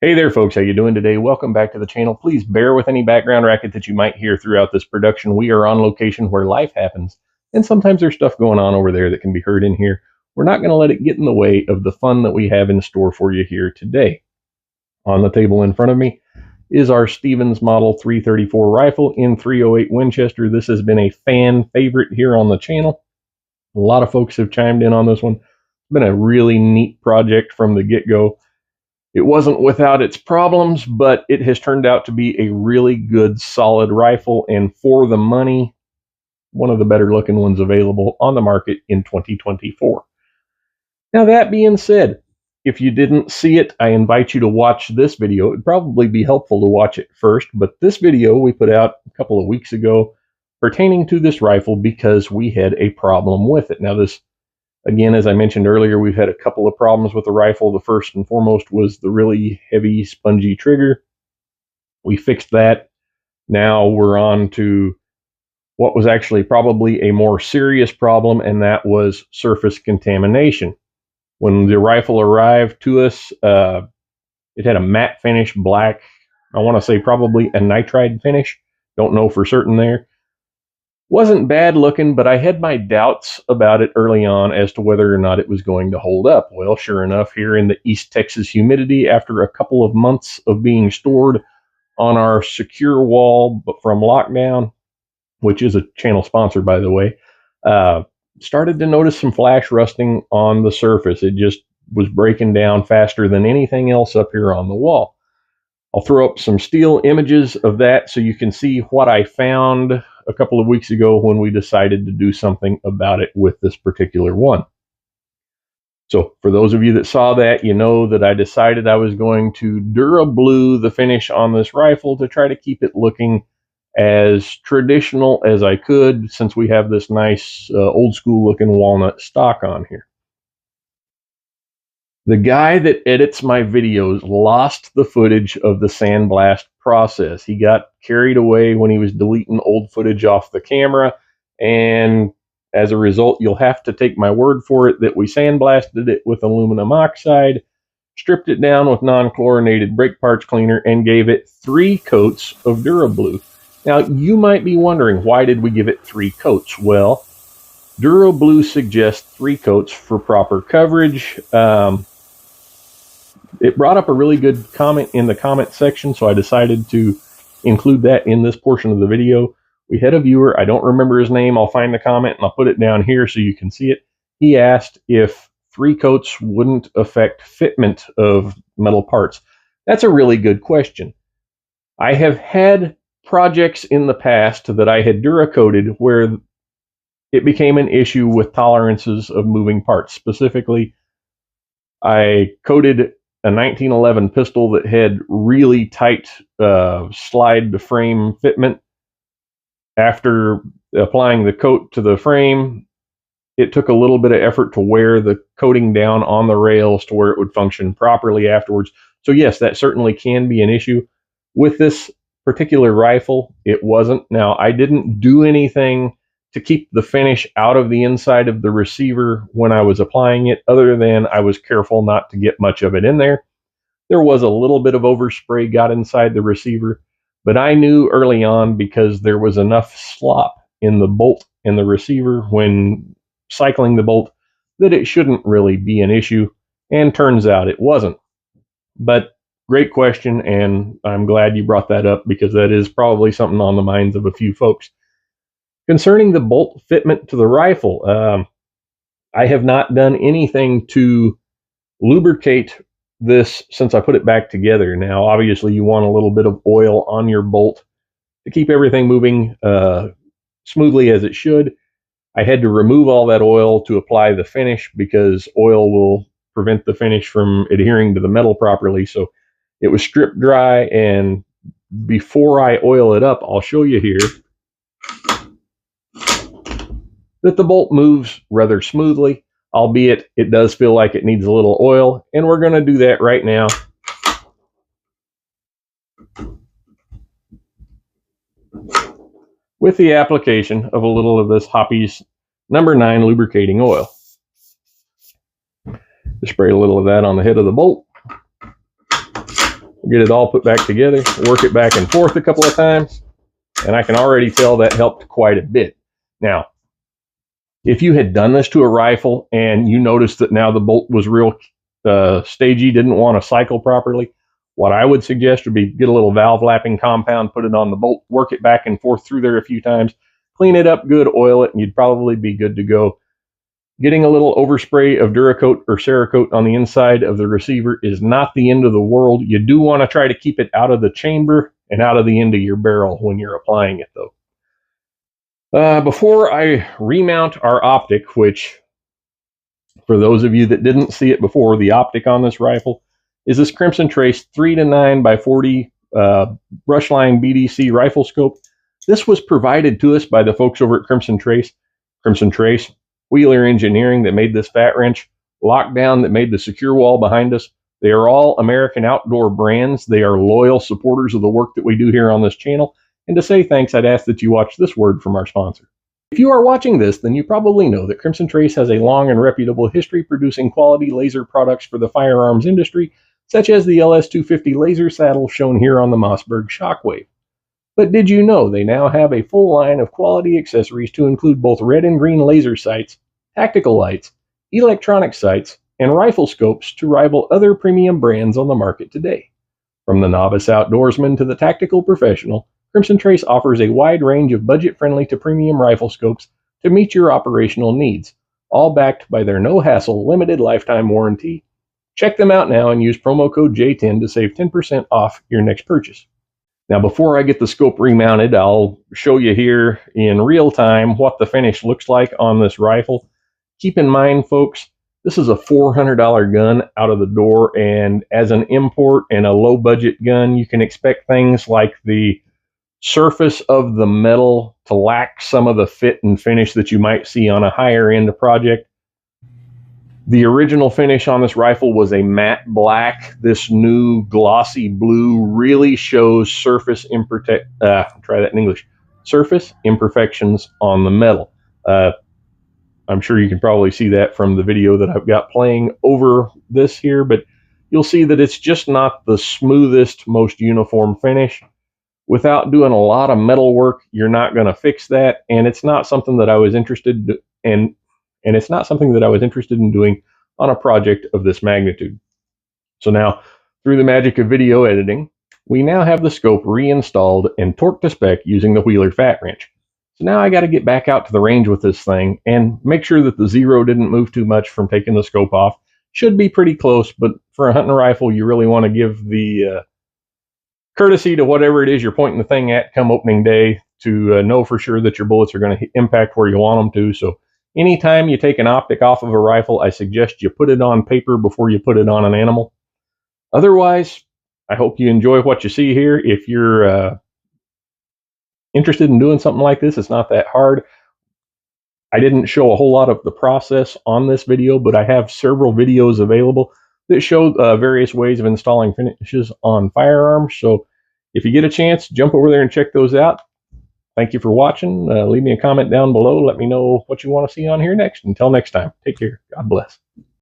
Hey there folks, how you doing today? Welcome back to the channel. Please bear with any background racket that you might hear throughout this production. We are on location where life happens, and sometimes there's stuff going on over there that can be heard in here. We're not going to let it get in the way of the fun that we have in store for you here today. On the table in front of me is our Stevens Model 334 rifle in .308 Winchester. This has been a fan favorite here on the channel. A lot of folks have chimed in on this one. It's been a really neat project from the get-go. It wasn't without its problems, but it has turned out to be a really good, solid rifle, and for the money, one of the better looking ones available on the market in 2024. Now, that being said, if you didn't see it, I invite you to watch this video. It would probably be helpful to watch it first, but this video we put out a couple of weeks ago pertaining to this rifle because we had a problem with it. Now, this, again, as I mentioned earlier, we've had a couple of problems with the rifle. The first and foremost was the really heavy, spongy trigger. We fixed that. Now we're on to what was actually probably a more serious problem, and that was surface contamination. When the rifle arrived to us, it had a matte finish, black. I want to say probably a nitride finish. Don't know for certain there. Wasn't bad looking, but I had my doubts about it early on as to whether or not it was going to hold up. Well, sure enough, here in the East Texas humidity, after a couple of months of being stored on our secure wall from lockdown, which is a channel sponsor, by the way, started to notice some flash rusting on the surface. It just was breaking down faster than anything else up here on the wall. I'll throw up some still images of that so you can see what I found a couple of weeks ago when we decided to do something about it with this particular one. So for those of you that saw that, you know that I decided I was going to DuraBlue the finish on this rifle to try to keep it looking as traditional as I could, since we have this nice old school looking walnut stock on here. The guy that edits my videos lost the footage of the sandblast process. He got carried away when he was deleting old footage off the camera, and as a result, you'll have to take my word for it that we sandblasted it with aluminum oxide, stripped it down with non-chlorinated brake parts cleaner, and gave it 3 coats of DuraBlue. Now, you might be wondering, why did we give it 3 coats? Well, DuraBlue suggests 3 coats for proper coverage. It brought up a really good comment in the comment section, so I decided to include that in this portion of the video. We had a viewer, I don't remember his name, I'll find the comment and I'll put it down here so you can see it. He asked if 3 coats wouldn't affect fitment of metal parts. That's a really good question. I have had projects in the past that I had Duracoated where it became an issue with tolerances of moving parts. Specifically, I coated a 1911 pistol that had really tight slide to frame fitment. After applying the coat to the frame, it took a little bit of effort to wear the coating down on the rails to where it would function properly afterwards. So yes, that certainly can be an issue. With this particular rifle, it wasn't. Now, I didn't do anything to keep the finish out of the inside of the receiver when I was applying it, other than I was careful not to get much of it in there. There was a little bit of overspray got inside the receiver, but I knew early on, because there was enough slop in the bolt in the receiver when cycling the bolt, that it shouldn't really be an issue, and turns out it wasn't. But great question, and I'm glad you brought that up, because that is probably something on the minds of a few folks. Concerning the bolt fitment to the rifle, I have not done anything to lubricate this since I put it back together. Now, obviously, you want a little bit of oil on your bolt to keep everything moving smoothly as it should. I had to remove all that oil to apply the finish, because oil will prevent the finish from adhering to the metal properly. So it was stripped dry, and before I oil it up, I'll show you here that the bolt moves rather smoothly, albeit it does feel like it needs a little oil, and we're going to do that right now. With the application of a little of this Hoppy's number 9 lubricating oil. Just spray a little of that on the head of the bolt. Get it all put back together, work it back and forth a couple of times, and I can already tell that helped quite a bit. Now, if you had done this to a rifle and you noticed that now the bolt was real stagey, didn't want to cycle properly, what I would suggest would be get a little valve lapping compound, put it on the bolt, work it back and forth through there a few times, clean it up good, oil it, and you'd probably be good to go. Getting a little overspray of Duracoat or Cerakote on the inside of the receiver is not the end of the world. You do want to try to keep it out of the chamber and out of the end of your barrel when you're applying it, though. Before I remount our Optic, which for those of you that didn't see it before, the Optic on this rifle is this Crimson Trace 3-9x40 brushline BDC rifle scope. This was provided to us by the folks over at Crimson Trace, Wheeler Engineering that made this fat wrench, Lockdown that made the secure wall behind us. They are all American outdoor brands. They are loyal supporters of the work that we do here on this channel. And to say thanks, I'd ask that you watch this word from our sponsor. If you are watching this, then you probably know that Crimson Trace has a long and reputable history producing quality laser products for the firearms industry, such as the LS250 laser saddle shown here on the Mossberg Shockwave. But did you know they now have a full line of quality accessories to include both red and green laser sights, tactical lights, electronic sights, and rifle scopes to rival other premium brands on the market today? From the novice outdoorsman to the tactical professional, Crimson Trace offers a wide range of budget-friendly to premium rifle scopes to meet your operational needs, all backed by their no-hassle limited lifetime warranty. Check them out now and use promo code J10 to save 10% off your next purchase. Now, before I get the scope remounted, I'll show you here in real time what the finish looks like on this rifle. Keep in mind, folks, this is a $400 gun out of the door, and as an import and a low-budget gun, you can expect things like the surface of the metal to lack some of the fit and finish that you might see on a higher-end project. The original finish on this rifle was a matte black. This new glossy blue really shows surface imperfections on the metal. I'm sure you can probably see that from the video that I've got playing over this here, but you'll see that it's just not the smoothest, most uniform finish. Without doing a lot of metal work, you're not going to fix that, and it's not something that I was interested in. And it's not something that I was interested in doing on a project of this magnitude. So now, through the magic of video editing, we now have the scope reinstalled and torqued to spec using the Wheeler fat wrench. So now I got to get back out to the range with this thing and make sure that the zero didn't move too much from taking the scope off. Should be pretty close, but for a hunting rifle, you really want to give the courtesy to whatever it is you're pointing the thing at come opening day to know for sure that your bullets are going to impact where you want them to. So anytime you take an optic off of a rifle, I suggest you put it on paper before you put it on an animal. Otherwise, I hope you enjoy what you see here. If you're interested in doing something like this, it's not that hard. I didn't show a whole lot of the process on this video, but I have several videos available that show various ways of installing finishes on firearms. So if you get a chance, jump over there and check those out. Thank you for watching. Leave me a comment down below. Let me know what you want to see on here next. Until next time, take care. God bless.